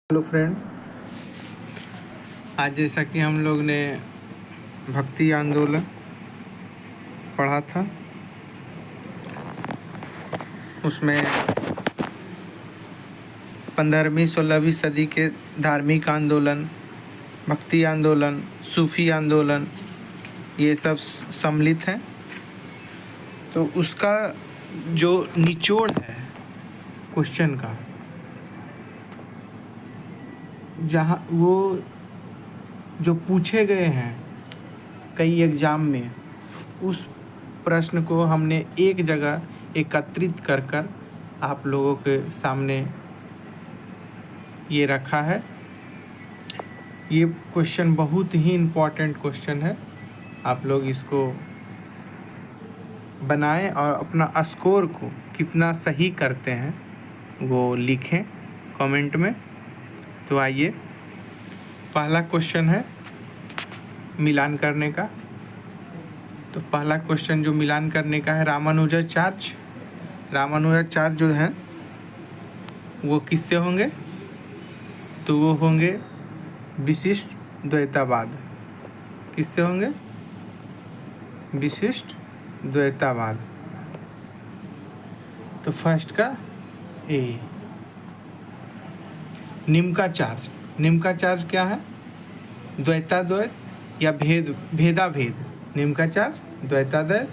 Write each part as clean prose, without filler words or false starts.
Hello friend, आज जैसा कि हम लोग ने भक्ति आंदोलन पढ़ा था, उसमें 15वीं 16वीं सदी के धार्मिक आंदोलन, भक्ति आंदोलन, सूफी आंदोलन, ये सब सम्मिलित हैं। तो उसका जो निचोड़ है क्वेश्चन का, जहाँ वो जो पूछे गए हैं कई एग्ज़ाम में, उस प्रश्न को हमने एक जगह एकत्रित कर आप लोगों के सामने ये रखा है। ये क्वेश्चन बहुत ही इम्पोर्टेंट क्वेश्चन है। आप लोग इसको बनाएं और अपना स्कोर को कितना सही करते हैं वो लिखें कमेंट में। तो आइए, पहला क्वेश्चन है मिलान करने का। तो पहला क्वेश्चन जो मिलान करने का है, रामानुजाचार्य जो हैं वो किससे होंगे? तो वो होंगे विशिष्ट द्वैतावाद। किससे होंगे? विशिष्ट द्वैतावाद। तो फर्स्ट का ए। निम्काचार्य क्या है? द्वैताद्वैत या भेदाभेद। निम्काचार्य द्वैताद्वैत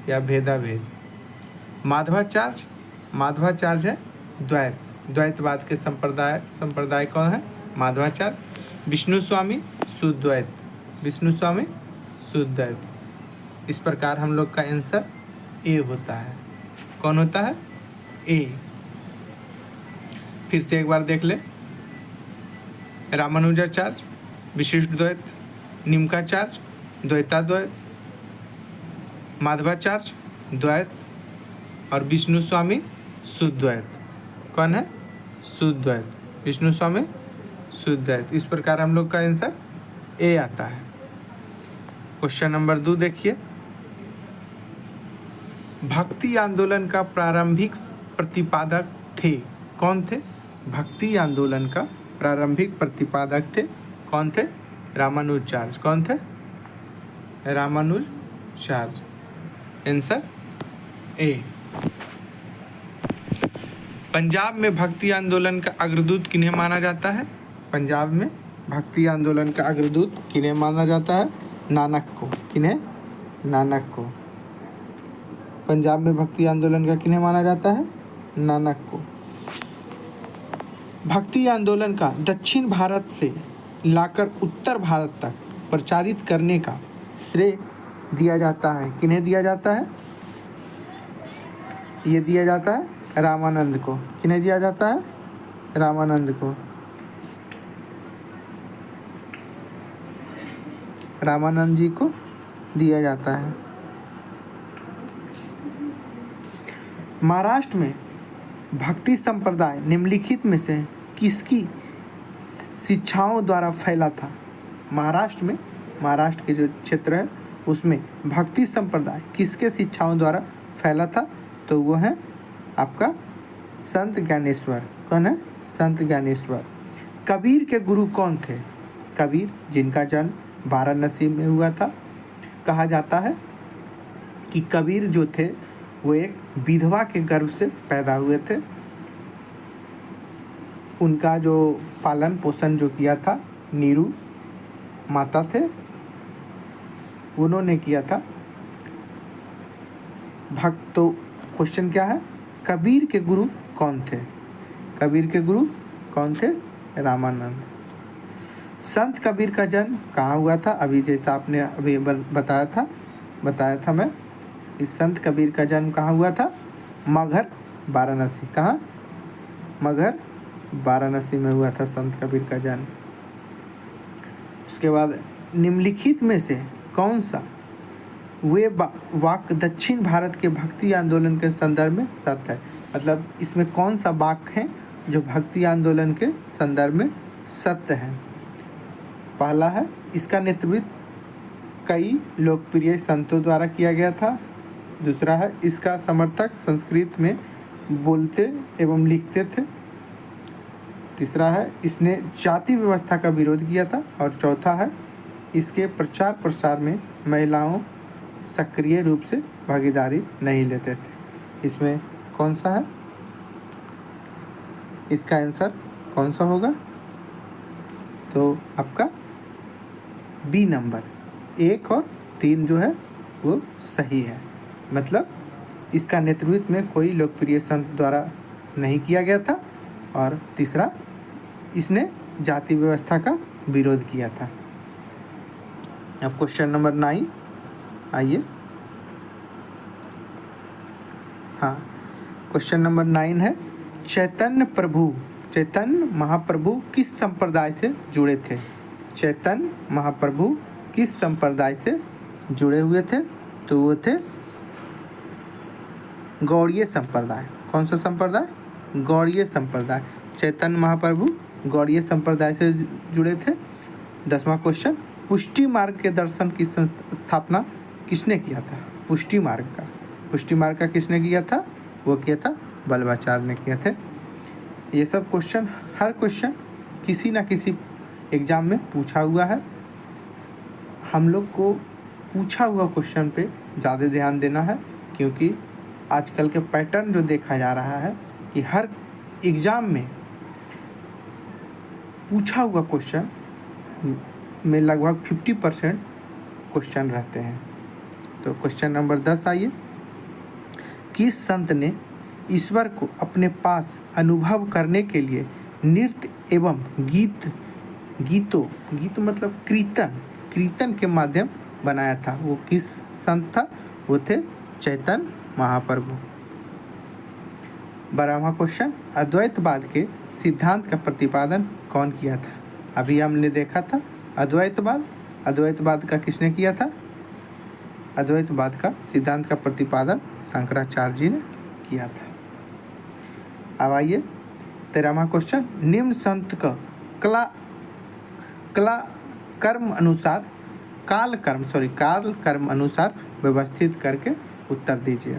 या भेदाभेद। माधवाचार्य है द्वैतवाद के संप्रदाय कौन है? माधवाचार्य। विष्णु स्वामी शुद्ध द्वैत। इस प्रकार हम लोग का आंसर ए होता है। कौन होता है? ए। फिर से एक बार देख ले। रामानुजाचार्य विशिष्ट द्वैत, निम्काचार्य द्वैताद्वैत, माधवाचार्य द्वैत और विष्णु स्वामी शुद्ध द्वैत। कौन है? शुद्ध द्वैत। विष्णु स्वामी शुद्ध द्वैत। इस प्रकार हम लोग का आंसर ए आता है। क्वेश्चन नंबर 2 देखिए। भक्ति आंदोलन का प्रारंभिक प्रतिपादक थे। कौन थे? भक्ति आंदोलन का प्रारंभिक प्रतिपादक थे। कौन थे? रामानुजाचार्य। कौन थे? रामानुजाचार्य। Answer A. पंजाब में भक्ति आंदोलन का अग्रदूत किन्हें माना जाता है? पंजाब में भक्ति आंदोलन का अग्रदूत किन्हें माना जाता है? नानक को। किन्हें? नानक को। पंजाब में भक्ति आंदोलन का किन्हें माना जाता है? नानक को। भक्ति आंदोलन का दक्षिण भारत से लाकर उत्तर भारत तक प्रचारित करने का श्रेय दिया जाता है। किन्हें दिया जाता है? ये दिया जाता है रामानंद को। किन्हें दिया जाता है? रामानंद को। रामानंद जी को दिया जाता है। महाराष्ट्र में भक्ति संप्रदाय निम्नलिखित में से किसकी शिक्षाओं द्वारा फैला था? महाराष्ट्र के जो क्षेत्र है उसमें भक्ति संप्रदाय किसके शिक्षाओं द्वारा फैला था? तो वो है आपका संत ज्ञानेश्वर। कौन है? संत ज्ञानेश्वर। कबीर के गुरु कौन थे? कबीर, जिनका जन्म वाराणसी में हुआ था। कहा जाता है कि कबीर जो थे वो एक विधवा के गर्भ से पैदा हुए थे। उनका जो पालन पोषण जो किया था नीरू माता थे, उन्होंने किया था। तो क्वेश्चन क्या है? कबीर के गुरु कौन थे? कबीर के गुरु कौन थे? रामानंद। संत कबीर का जन्म कहाँ हुआ था? अभी जैसा आपने अभी बताया था मैं, इस संत कबीर का जन्म कहाँ हुआ था? मगहर, वाराणसी। कहाँ? मगहर, वाराणसी में हुआ था संत कबीर का जन्म। उसके बाद निम्नलिखित में से कौन सा वे वाक्य दक्षिण भारत के भक्ति आंदोलन के संदर्भ में सत्य है? मतलब इसमें कौन सा वाक्य है जो भक्ति आंदोलन के संदर्भ में सत्य है? पहला है, इसका नेतृत्व कई लोकप्रिय संतों द्वारा किया गया था। दूसरा है, इसका समर्थक संस्कृत में बोलते एवं लिखते थे। तीसरा है इसने जाति व्यवस्था का विरोध किया था। और चौथा है इसके प्रचार प्रसार में महिलाओं सक्रिय रूप से भागीदारी नहीं लेते थे। इसमें कौन सा है, इसका आंसर कौन सा होगा? तो आपका बी नंबर 1 और 3 जो है वो सही है। मतलब इसका नेतृत्व में कोई लोकप्रिय संत द्वारा नहीं किया गया था। और तीसरा, इसने जाति व्यवस्था का विरोध किया था। अब क्वेश्चन नंबर 9 आइए। हाँ, क्वेश्चन नंबर 9 है चैतन्य महाप्रभु किस संप्रदाय से जुड़े थे? चैतन्य महाप्रभु किस संप्रदाय से जुड़े हुए थे? तो वो थे गौड़ीय संप्रदाय। कौन सा संप्रदाय? गौड़ीय संप्रदाय। चैतन्य महाप्रभु गौड़ीय संप्रदाय से जुड़े थे। 10वां क्वेश्चन, पुष्टि मार्ग के दर्शन की स्थापना किसने किया था? पुष्टि मार्ग का किसने किया था? वो किया था वल्लभाचार्य ने किया थे। ये सब क्वेश्चन, हर क्वेश्चन किसी ना किसी एग्ज़ाम में पूछा हुआ है। हम लोग को पूछा हुआ क्वेश्चन पे ज़्यादा ध्यान देना है, क्योंकि आजकल के पैटर्न जो देखा जा रहा है कि हर एग्ज़ाम में पूछा हुआ क्वेश्चन में लगभग 50% क्वेश्चन रहते हैं। तो क्वेश्चन नंबर 10 आइए। किस संत ने ईश्वर को अपने पास अनुभव करने के लिए नृत्य एवं गीत मतलब कीर्तन के माध्यम बनाया था? वो किस संत था? वो थे चैतन्य महाप्रभु। 12वां क्वेश्चन, अद्वैतवाद के सिद्धांत का प्रतिपादन कौन किया था? अभी हमने देखा था अद्वैतवाद का किसने किया था? अद्वैतवाद का सिद्धांत का प्रतिपादन शंकराचार्य जी ने किया था। अब आइए 13वां क्वेश्चन, निम्न संत का काल कर्म अनुसार व्यवस्थित करके उत्तर दीजिए।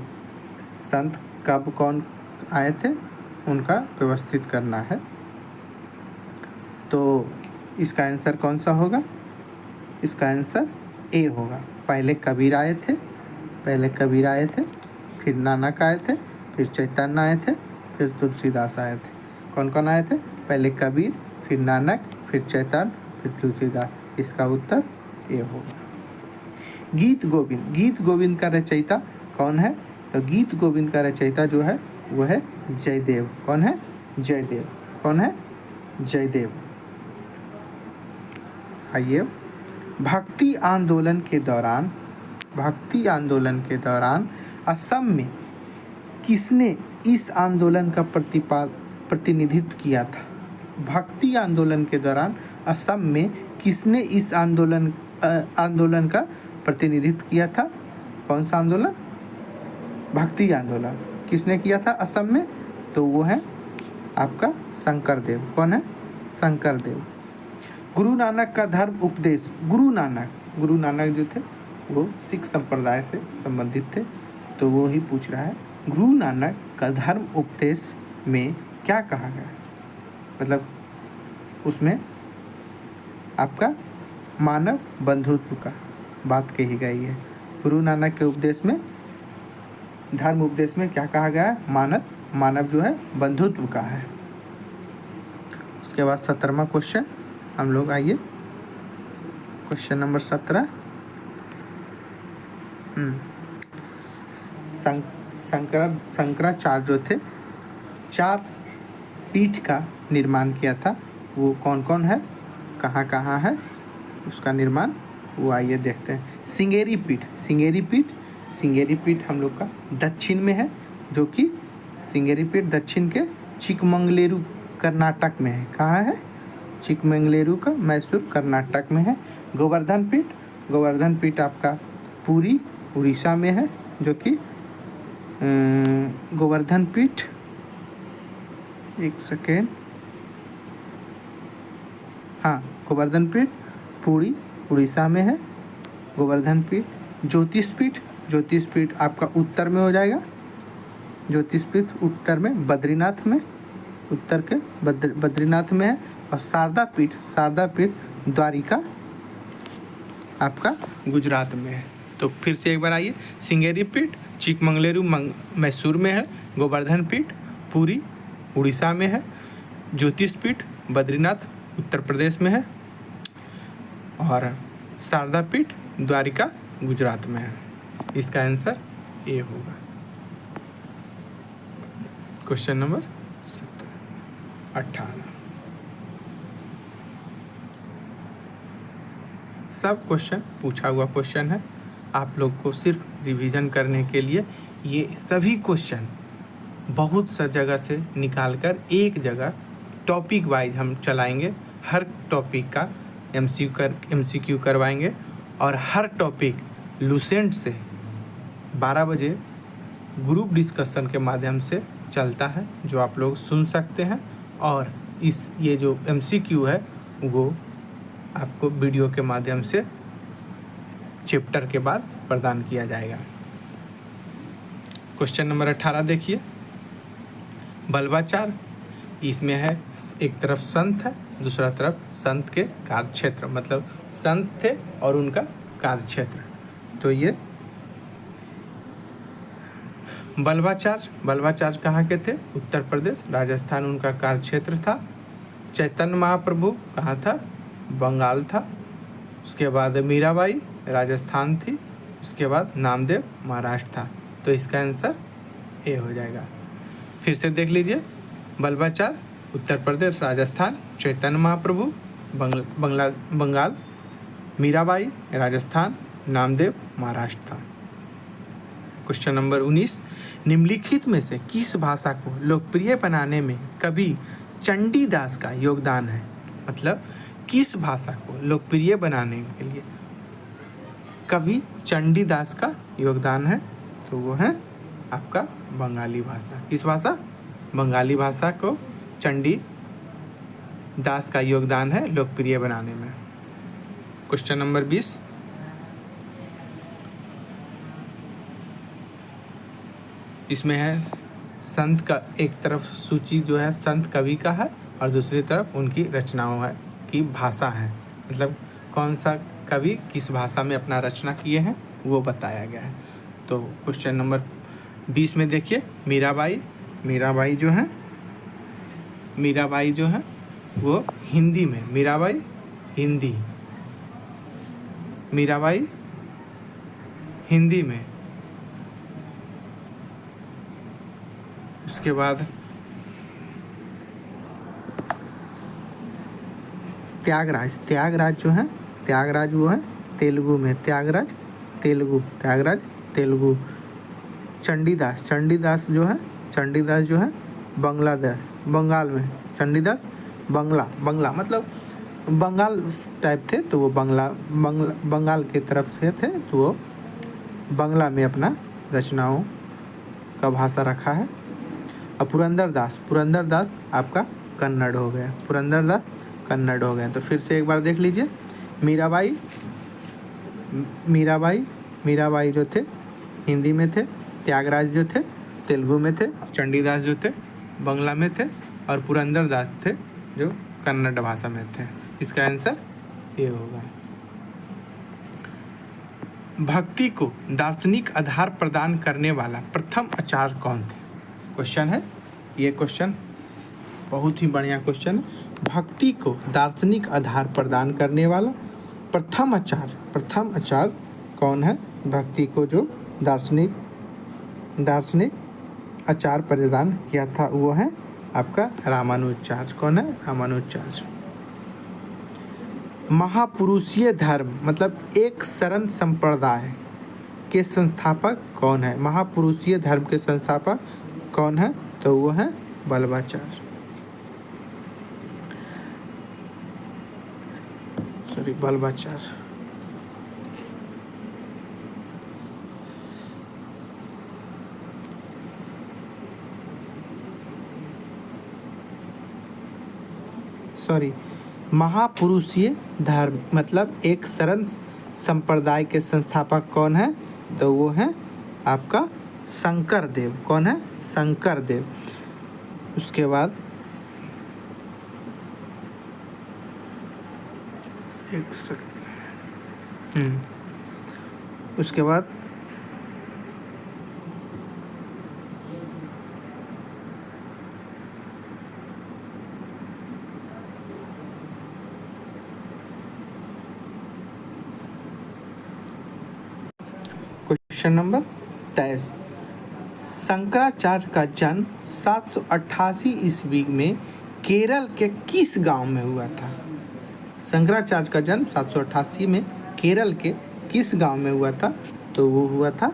संत कब कौन आए थे, उनका व्यवस्थित करना है। तो इसका आंसर कौन सा होगा? इसका आंसर ए होगा। पहले कबीर आए थे, फिर नानक आए थे, फिर चैतन्य आए थे, फिर तुलसीदास आए थे। कौन कौन आए थे? पहले कबीर, फिर नानक, फिर चैतन्य, फिर तुलसीदास। इसका उत्तर ए होगा। गीत गोविंद का रचयिता कौन है? तो गीत गोविंद का रचयिता जो है वो है जयदेव। कौन है? जयदेव। आइए, भक्ति आंदोलन के दौरान असम में किसने इस आंदोलन का प्रतिनिधित्व किया था? भक्ति आंदोलन के दौरान असम में किसने इस आंदोलन का प्रतिनिधित्व किया था? कौन सा आंदोलन? भक्ति आंदोलन। किसने किया था असम में? तो वो है आपका शंकरदेव। कौन है? शंकरदेव। गुरु नानक का धर्म उपदेश। गुरु नानक जो थे वो सिख संप्रदाय से संबंधित थे, तो वो ही पूछ रहा है गुरु नानक का धर्म उपदेश में क्या कहा गया? मतलब उसमें आपका मानव बंधुत्व का बात कही गई है। गुरु नानक के उपदेश में, धर्म उपदेश में क्या कहा गया है? मानव जो है बंधुत्व का है। उसके बाद 17वां क्वेश्चन हम लोग आइए। क्वेश्चन नंबर 17, शंकराचार्य जो थे 4 पीठ का निर्माण किया था। वो कौन कौन है, कहाँ है उसका निर्माण, वो आइए देखते हैं। सिंगेरी पीठ हम लोग का दक्षिण में है, जो कि सिंगेरी पीठ दक्षिण के चिकमंगलुरु कर्नाटक में है। कहाँ है? चिकमंगलुरु का मैसूर कर्नाटक में है। गोवर्धन पीठ आपका पुरी उड़ीसा में है, जो कि गोवर्धन पीठ, एक सेकेंड, हाँ, गोवर्धन पीठ पुरी उड़ीसा में है। गोवर्धन पीठ ज्योतिष पीठ आपका उत्तर में हो जाएगा। ज्योतिष पीठ उत्तर में बद्रीनाथ में। उत्तर के बद्रीनाथ में है। और शारदा पीठ द्वारिका आपका गुजरात में है। तो फिर से एक बार आइए, श्रृंगेरी पीठ चिकमंगलुरु मैसूर में है। गोवर्धन पीठ पुरी उड़ीसा में है। ज्योतिष पीठ बद्रीनाथ उत्तर प्रदेश में है। और शारदा पीठ द्वारिका गुजरात में है। इसका आंसर ए होगा। Question number 18। सब क्वेश्चन पूछा हुआ क्वेश्चन है, आप लोग को सिर्फ रिवीजन करने के लिए ये सभी क्वेश्चन बहुत सा जगह से निकाल कर एक जगह टॉपिक वाइज हम चलाएंगे। हर टॉपिक का MCQ करवाएंगे और हर टॉपिक लूसेंट से 12 बजे ग्रुप डिस्कशन के माध्यम से चलता है, जो आप लोग सुन सकते हैं। और ये जो MCQ है वो आपको वीडियो के माध्यम से चैप्टर के बाद प्रदान किया जाएगा। क्वेश्चन नंबर 18 देखिए, बल्बाचार इसमें है, एक तरफ संत है, दूसरा तरफ संत के कार्यक्षेत्र, मतलब संत थे और उनका कार्यक्षेत्र। तो ये बल्बाचार कहाँ के थे? उत्तर प्रदेश, राजस्थान उनका कार्यक्षेत्र था। चैतन्य महाप्रभु कहाँ था? बंगाल था। उसके बाद मीराबाई राजस्थान थी। उसके बाद नामदेव महाराष्ट्र था। तो इसका आंसर ए हो जाएगा। फिर से देख लीजिए, बल्बाचार उत्तर प्रदेश राजस्थान, चैतन्य महाप्रभु बंगाल, मीराबाई राजस्थान, नामदेव महाराष्ट्र था। क्वेश्चन नंबर 19, निम्नलिखित में से किस भाषा को लोकप्रिय बनाने में कवि चंडीदास का योगदान है? मतलब किस भाषा को लोकप्रिय बनाने के लिए कवि चंडीदास का योगदान है? तो वो है आपका बंगाली भाषा। किस भाषा? बंगाली भाषा को चंडीदास का योगदान है लोकप्रिय बनाने में। क्वेश्चन नंबर 20, इसमें है संत का, एक तरफ सूची जो है संत कवि का है और दूसरी तरफ उनकी रचनाओं है की भाषा है, मतलब कौन सा कवि किस भाषा में अपना रचना किए हैं वो बताया गया है। तो क्वेश्चन नंबर 20 में देखिए, मीराबाई जो है वो हिंदी में, मीराबाई हिंदी में। उसके बाद त्यागराज जो है, त्यागराज वो है तेलुगु में, त्यागराज तेलुगु। चंडीदास जो है बंगाल में, चंडीदास बंगला मतलब बंगाल टाइप थे, तो वो बंगाल के तरफ से थे, तो वो बंगला में अपना रचनाओं का भाषा रखा है। और पुरंदरदास आपका कन्नड़ हो गया, तो फिर से एक बार देख लीजिए, मीराबाई जो थे हिंदी में थे, त्यागराज जो थे तेलुगु में थे, चंडीदास जो थे बंगला में थे और पुरंदरदास थे जो कन्नड़ भाषा में थे। इसका आंसर ये होगा। भक्ति को दार्शनिक आधार प्रदान करने वाला प्रथम आचार्य कौन थे? क्वेश्चन है ये, क्वेश्चन बहुत ही बढ़िया क्वेश्चन है। भक्ति को दार्शनिक आधार प्रदान करने वाला प्रथम आचार्य कौन है? भक्ति को जो दार्शनिक आचार प्रदान किया था वो है आपका रामानुजाचार्य। कौन है? रामानुजाचार्य। महापुरुषीय धर्म मतलब एक शरण संप्रदाय के संस्थापक कौन है? महापुरुषीय धर्म के संस्थापक कौन है? तो वो है बल्बाचार्य। बल्बाचार्य। महापुरुषीय धर्म मतलब एक शरण संप्रदाय के संस्थापक कौन है? तो वो है आपका शंकर देव। कौन है? शंकर देव। उसके बाद एक सेकंड। उसके बाद क्वेश्चन नंबर 23, शंकराचार्य का जन्म 788 ईस्वी में केरल के किस गांव में हुआ था? शंकराचार्य का जन्म 788 में केरल के किस गांव में हुआ था? तो वो हुआ था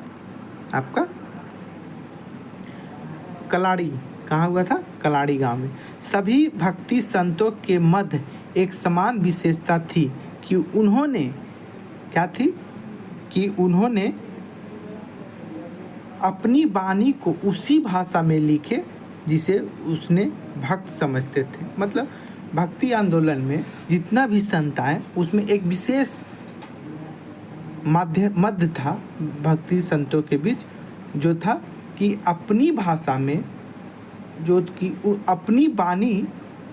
आपका कलाड़ी। कहाँ हुआ था? कलाड़ी गांव में। सभी भक्ति संतों के मध्य एक समान विशेषता थी कि उन्होंने क्या थी कि उन्होंने अपनी वाणी को उसी भाषा में लिखे जिसे उसने भक्त समझते थे। मतलब भक्ति आंदोलन में जितना भी संत आए उसमें एक विशेष मध्य था भक्ति संतों के बीच, जो था कि अपनी भाषा में जो कि अपनी वाणी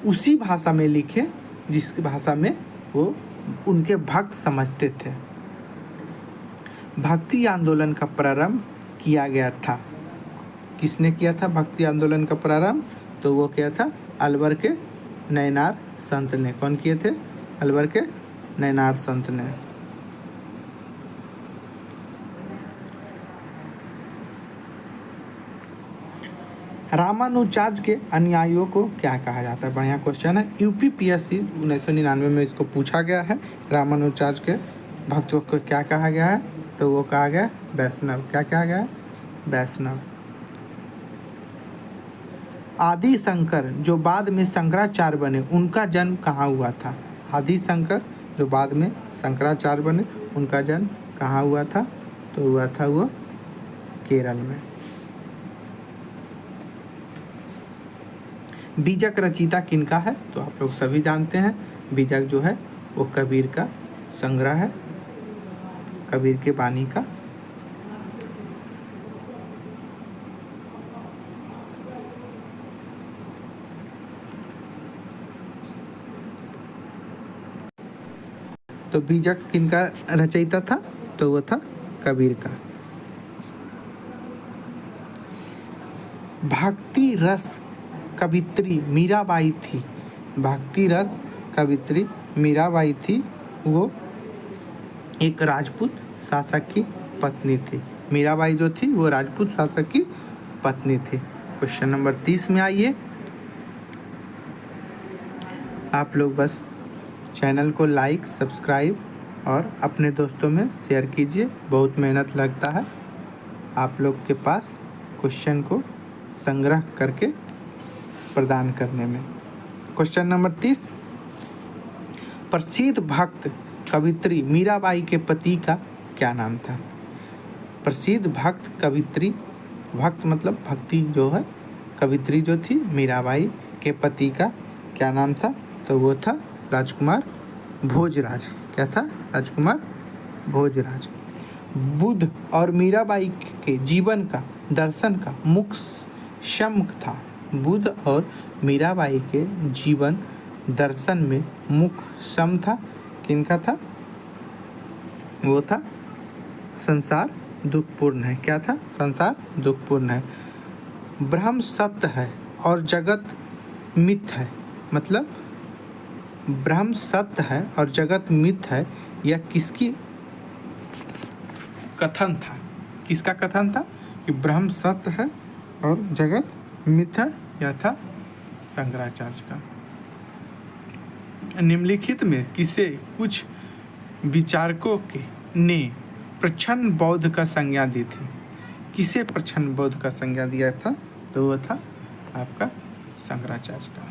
उसी भाषा में लिखे जिस भाषा में वो उनके भक्त समझते थे। भक्ति आंदोलन का प्रारंभ किया गया था। किसने किया था भक्ति आंदोलन का प्रारंभ? तो वो किया था अलवर के नैनार संत ने। कौन किए थे? अलवर के नैनार संत ने। रामानुजाचार्य के अनुयायियों को क्या कहा जाता है? बढ़िया क्वेश्चन है। यूपीपीएससी 1999 में इसको पूछा गया है। रामानुजाचार्य के भक्तों को क्या कहा गया है? तो वो कहा गया वैष्णव। क्या कहा गया? वैष्णव। आदि शंकर जो बाद में शंकराचार्य बने, उनका जन्म कहाँ हुआ था? आदि शंकर जो बाद में शंकराचार्य बने, उनका जन्म कहाँ हुआ था? तो हुआ था वो केरल में। बीजक रचयिता किनका है? तो आप लोग सभी जानते हैं। बीजक जो है वो कबीर का संग्रह है, कबीर के वाणी का। तो बीजक किनका रचयिता था? तो वो था कबीर का। भक्ति रस कवित्री मीराबाई थी। भक्ति रस कवित्री मीराबाई थी। वो एक राजपूत शासक की पत्नी थी। मीराबाई जो थी वो राजपूत शासक की पत्नी थी। क्वेश्चन नंबर 30 में आइए। आप लोग बस चैनल को लाइक, सब्सक्राइब और अपने दोस्तों में शेयर कीजिए। बहुत मेहनत लगता है आप लोग के पास क्वेश्चन को संग्रह करके प्रदान करने में। क्वेश्चन नंबर 30, प्रसिद्ध भक्त कवित्री मीराबाई के पति का क्या नाम था? प्रसिद्ध भक्त कवित्री, भक्त मतलब भक्ति जो है, कवित्री जो थी मीराबाई के पति का क्या नाम था? तो वो था राजकुमार भोजराज। क्या था? राजकुमार भोजराज। बुद्ध और मीराबाई के जीवन का दर्शन का मुख्य शम था। बुद्ध और मीराबाई के जीवन दर्शन में मुख्य सम था। किनका था? वो था संसार दुखपूर्ण है। क्या था? संसार दुखपूर्ण है। ब्रह्म सत्य है और जगत मिथ्य है। मतलब ब्रह्म सत्य है और जगत मिथ्य है, यह किसकी कथन था? किसका कथन था कि ब्रह्म सत्य है और जगत मिथ्य है? यह था शंकराचार्य का। निम्नलिखित में किसे कुछ विचारकों के ने प्रच्छन्न बौद्ध का संज्ञा दी थी? किसे प्रच्छन्न बौद्ध का संज्ञा दिया था? तो वह था आपका शंकराचार्य का।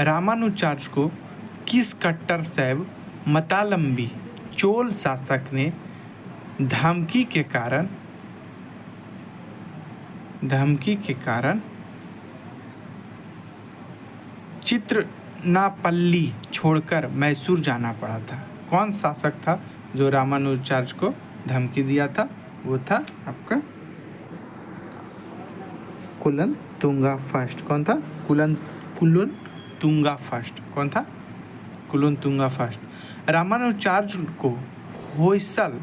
रामानुजाचार्य को किस कट्टर शैव मतालंबी चोल शासक ने धमकी के कारण चित्रनापल्ली छोड़कर मैसूर जाना पड़ा था? कौन शासक था जो रामानुजाचार्य को धमकी दिया था? वो था आपका कुलोत्तुंगा फर्स्ट। कौन था? कुलोत्तुंगा फर्स्ट। कौन था? कुलोत्तुंगा फर्स्ट। रामानुजाचार्य को होयसल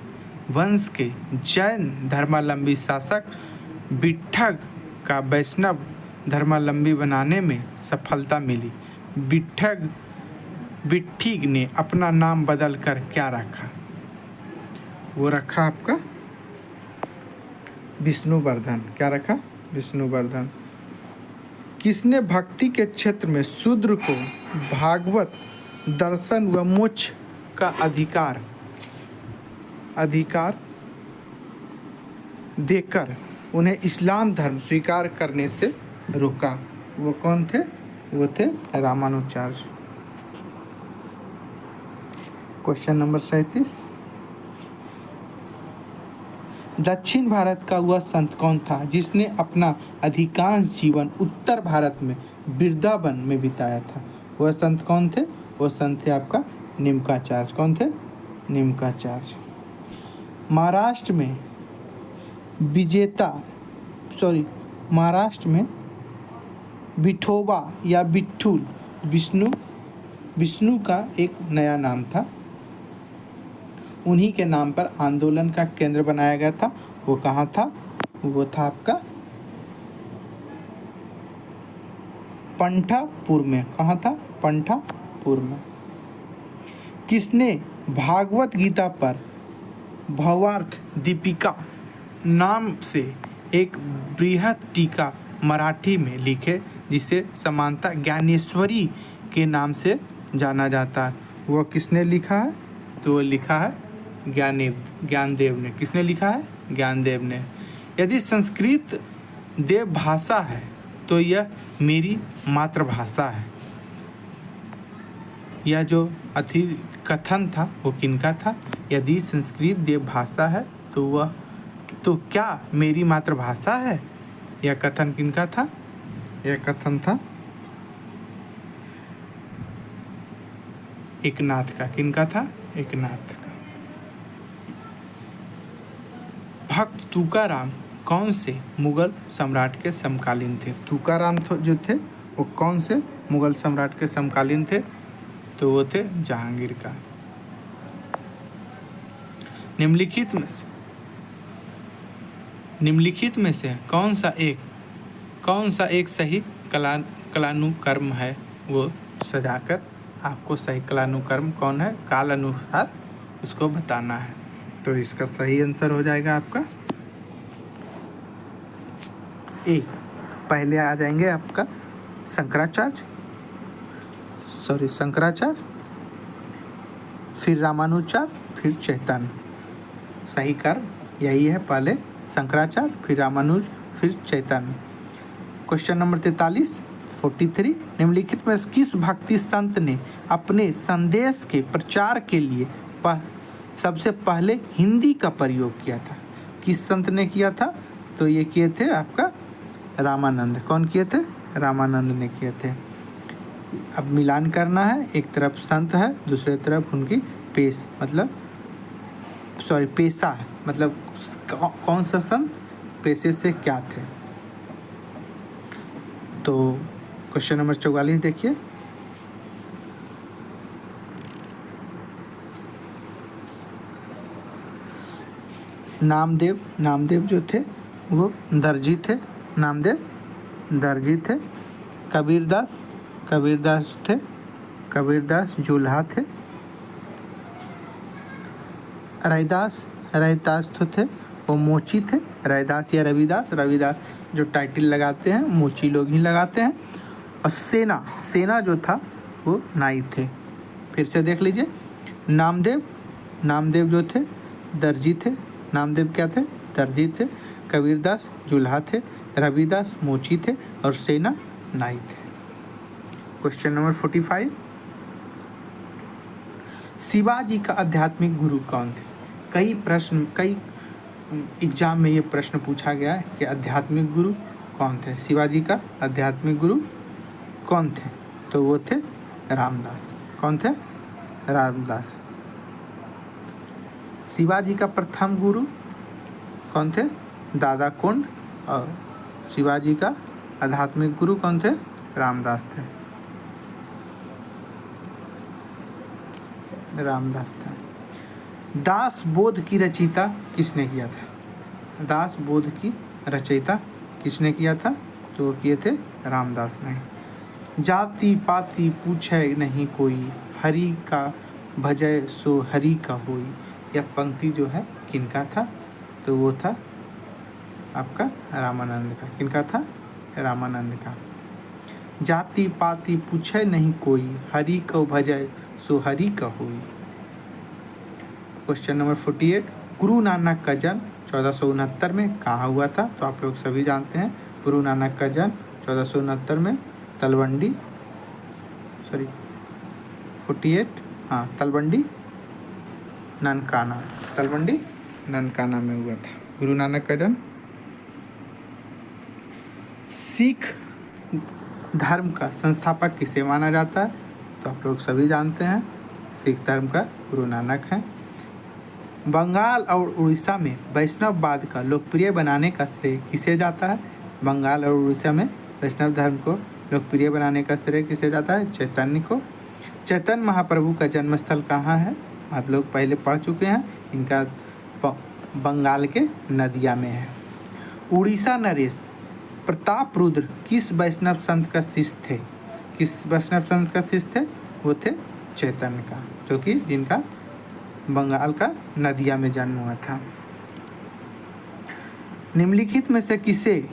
वंश के जैन धर्मावलंबी शासक विट्ठग का वैष्णव धर्मावलंबी बनाने में सफलता मिली। विट्ठिग ने अपना नाम बदल कर क्या रखा? वो रखा आपका विष्णुवर्धन। क्या रखा? विष्णुवर्धन। किसने भक्ति के क्षेत्र में शूद्र को भागवत दर्शन व मोक्ष का अधिकार देकर उन्हें इस्लाम धर्म स्वीकार करने से रोका? वो कौन थे? वो थे रामानुजाचार्य। Question number 37। दक्षिण भारत का वह संत कौन था जिसने अपना अधिकांश जीवन उत्तर भारत में वृंदावन में बिताया था? वह संत कौन थे? वह संत थे आपका निमकाचार्य। कौन थे? निमकाचार्य। महाराष्ट्र में विठोबा या विठ्ठल विष्णु का एक नया नाम था। उन्हीं के नाम पर आंदोलन का केंद्र बनाया गया था। वो कहाँ था? वो था आपका पंढरपुर में। कहाँ था? पंढरपुर में। किसने भागवत गीता पर भावार्थ दीपिका नाम से एक बृहद टीका मराठी में लिखे, जिसे समानता ज्ञानेश्वरी के नाम से जाना जाता है? वो किसने लिखा है? तो लिखा है ज्ञानदेव ने। किसने लिखा है? ज्ञानदेव ने। यदि संस्कृत देव भाषा है तो यह मेरी मातृभाषा है। यह जो कथन था वो किनका था? यदि संस्कृत देव भाषा है तो क्या मेरी मातृभाषा है? यह कथन किनका था? यह कथन था एकनाथ का। किनका था? एकनाथ का। भक्त तुकाराम कौन से मुगल सम्राट के समकालीन थे? तुकाराम जो थे वो कौन से मुगल सम्राट के समकालीन थे? तो वो थे जहांगीर का। निम्नलिखित में से कौन सा एक सही कलानुकर्म है? वो सजाकर आपको सही कलानुकर्म कौन है काल अनुसार उसको बताना है। तो इसका सही आंसर हो जाएगा आपका ए। पहले आ जाएंगे आपका शंकराचार्य, फिर रामानुजाचार्य, फिर चैतन्य। सही कर्म यही है, पहले शंकराचार्य, फिर रामानुज, फिर चैतन्य। क्वेश्चन नंबर 43 निम्नलिखित में किस भक्ति संत ने अपने संदेश के प्रचार के लिए सबसे पहले हिंदी का प्रयोग किया था? किस संत ने किया था? तो ये किए थे आपका रामानंद। कौन किए थे? रामानंद ने किए थे। अब मिलान करना है, एक तरफ संत है, दूसरे तरफ उनकी पेशा है, मतलब कौन सा संत पेशे से क्या थे। तो क्वेश्चन नंबर 44 देखिए। नामदेव जो थे वो दर्जी थे। नामदेव दर्जी थे। कबीरदास थे। कबीरदास जुल्हा थे। रैदास तो थे वो मोची थे। रैदास या रविदास जो टाइटल लगाते हैं मोची लोग ही लगाते हैं। और सेना जो था वो नाई थे। फिर से देख लीजिए। नामदेव जो थे दर्जी थे। नामदेव क्या थे? दर्जी थे। कबीरदास जुल्हा थे। रविदास मोची थे और सेना नाई थे। क्वेश्चन नंबर 45 शिवाजी का आध्यात्मिक गुरु कौन थे? कई एग्जाम में ये प्रश्न पूछा गया है कि आध्यात्मिक गुरु कौन थे? शिवाजी का आध्यात्मिक गुरु कौन थे? तो वो थे रामदास। कौन थे? रामदास। शिवाजी का प्रथम गुरु कौन थे? दादा कुंड और शिवाजी का आध्यात्मिक गुरु कौन थे? रामदास थे। रामदास थे। दास बोध की रचयिता किसने किया था? दास बोध की रचयिता किसने किया था? तो किए थे रामदास ने। जाति पाति पूछे नहीं कोई, हरि का भजय सो हरि का होई। यह पंक्ति जो है किनका था? तो वो था आपका रामानंद का। किनका था? रामानंद का। जाति पाति पूछे नहीं कोई, हरि को भजय सो हरि का होई। क्वेश्चन नंबर 48, गुरु नानक का जन्म 1469 में कहाँ हुआ था? तो आप लोग सभी जानते हैं गुरु नानक का जन्म 1469 में तलवंडी 48 तलवंडी ननकाना में हुआ था गुरु नानक का जन्म। सिख धर्म का संस्थापक किसे माना जाता है? तो आप लोग सभी जानते हैं सिख धर्म का गुरु नानक है। बंगाल और उड़ीसा में वैष्णववाद का लोकप्रिय बनाने का श्रेय किसे जाता है? बंगाल और उड़ीसा में वैष्णव धर्म को लोकप्रिय बनाने का श्रेय किसे जाता है? चैतन्य को। चैतन्य महाप्रभु का जन्मस्थल कहाँ है? आप लोग पहले पढ़ चुके हैं, इनका बंगाल के नदिया में है। उड़ीसा नरेश प्रताप रुद्र किस वैष्णव संत का शिष्य थे? किस वैष्णव संत का शिष्य थे? वो थे चैतन्य का, जो कि जिनका बंगाल का नदिया में जन्म हुआ था। निम्नलिखित में से किसे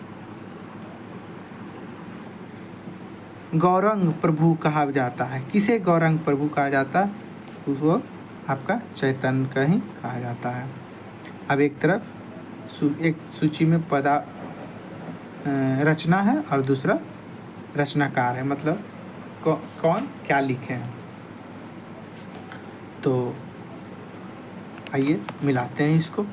गौरंग प्रभु कहा जाता है? किसे गौरंग प्रभु कहा जाता है? वो आपका चैतन्य का ही कहा जाता है। अब एक तरफ एक सूची में रचना है और दूसरा रचनाकार है, मतलब कौन क्या लिखे हैं। तो आइए मिलाते हैं इसको।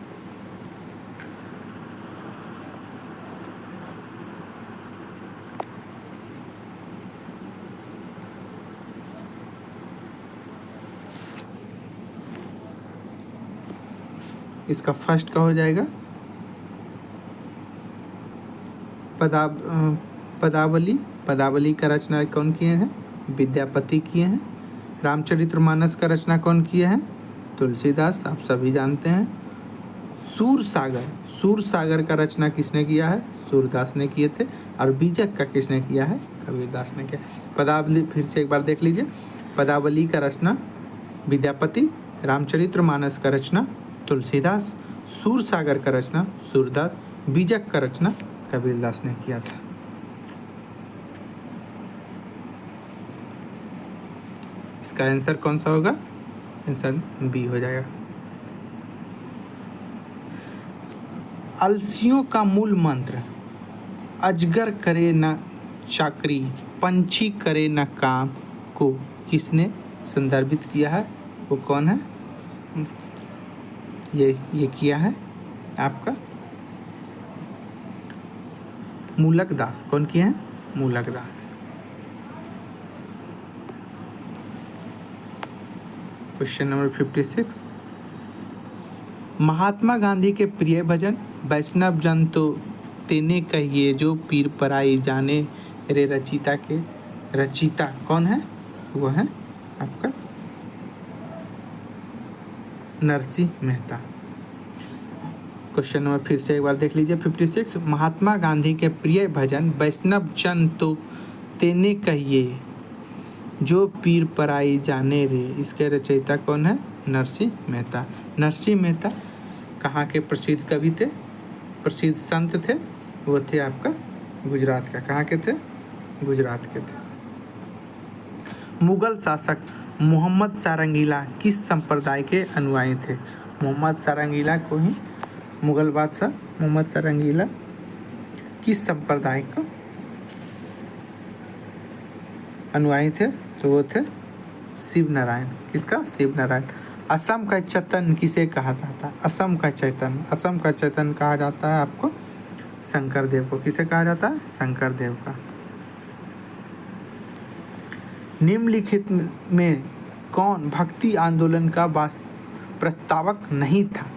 इसका फर्स्ट का हो जाएगा पदावली का रचना कौन किए हैं? विद्यापति किए हैं। रामचरितमानस का रचना कौन किए हैं? तुलसीदास, आप सभी जानते हैं। सूरसागर का रचना किसने किया है? सूरदास ने किए थे। और बीजक का किसने किया है? कबीरदास ने किया। पदावली फिर से एक बार देख लीजिए। पदावली का रचना विद्यापति, रामचरितमानस का रचना तुलसीदास, सूरसागर का रचना सूरदास, बीजक का रचना कबीरदास ने किया था। इसका आंसर कौन सा होगा? आंसर बी हो जाएगा। अलसियों का मूल मंत्र अजगर करे न चाकरी, पंछी करे न काम को किसने संदर्भित किया है? वो कौन है? ये किया है आपका मूलक दास। कौन किए हैं? मूलक दास। क्वेश्चन नंबर 56, महात्मा गांधी के प्रिय भजन वैष्णव जन तो तेने कहिए, जो पीर पराई जाने रे रचिता कौन है? वो है आपका नरसिंह मेहता। क्वेश्चन नंबर फिर से एक बार देख लीजिए 56, महात्मा गांधी के प्रिय भजन वैष्णव जन तो तेने कहिए, जो पीर पराई जाने रे, इसके रचयिता कौन है? नरसिंह मेहता। नरसिंह मेहता कहाँ के प्रसिद्ध कवि थे? प्रसिद्ध संत थे। वो थे आपका गुजरात का। कहाँ के थे? गुजरात के थे। मुगल शासक मोहम्मद सारंगीला किस संप्रदाय के अनुयायी थे? मोहम्मद सारंगीला को ही मुगल बादशाह मोहम्मद सारंगीला किस संप्रदाय का अनुयायी थे? तो वो थे शिव नारायण। किसका? शिव नारायण। असम का चैतन्य किसे कहा जाता है? असम का चैतन्य कहा जाता है आपको शंकर देव को। किसे कहा जाता है? शंकर देव का। निम्नलिखित में कौन भक्ति आंदोलन का प्रस्तावक नहीं था?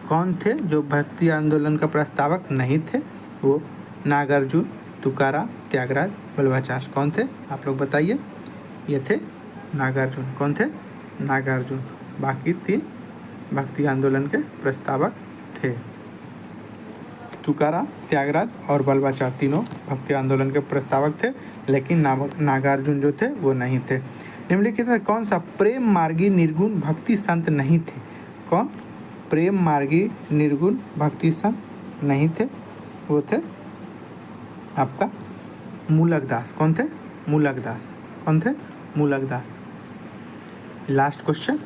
कौन थे जो भक्ति आंदोलन का प्रस्तावक नहीं थे? वो नागार्जुन, तुकाराम, त्यागराज, वल्लभाचार्य कौन थे? आप लोग बताइए। ये थे नागार्जुन। कौन थे? नागार्जुन। बाकी 3 भक्ति आंदोलन के प्रस्तावक थे। तुकाराम, त्यागराज और वल्लभाचार्य तीनों भक्ति आंदोलन के प्रस्तावक थे, लेकिन नागार्जुन जो थे वो नहीं थे। निम्नलिखित में कौन सा प्रेम मार्गी निर्गुण भक्ति संत नहीं थे? कौन प्रेम मार्गी निर्गुण भक्ति संत नहीं थे? वो थे आपका मूलक दास। कौन थे? मूलक दास। कौन थे? मूलक दास। लास्ट क्वेश्चन,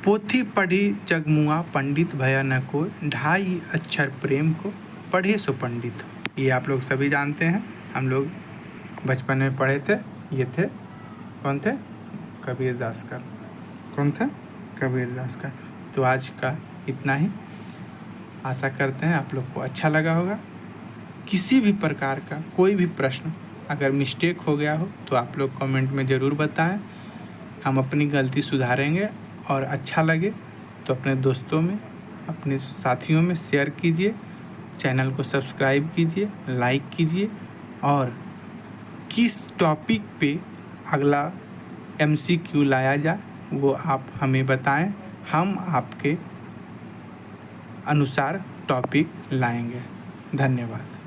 पोथी पढ़ी जगमुआ पंडित भया न कोई, 2.5 अक्षर प्रेम को पढ़े सो पंडित हो। ये आप लोग सभी जानते हैं, हम लोग बचपन में पढ़े थे। ये थे कौन थे? कबीर दास का। कौन थे? कबीर दास का। तो आज का इतना ही। आशा करते हैं आप लोग को अच्छा लगा होगा। किसी भी प्रकार का कोई भी प्रश्न अगर मिस्टेक हो गया हो तो आप लोग कमेंट में ज़रूर बताएं, हम अपनी गलती सुधारेंगे। और अच्छा लगे तो अपने दोस्तों में, अपने साथियों में शेयर कीजिए, चैनल को सब्सक्राइब कीजिए, लाइक कीजिए। और किस टॉपिक पे अगला MCQ लाया जाए वो आप हमें बताएं, हम आपके अनुसार टॉपिक लाएंगे। धन्यवाद।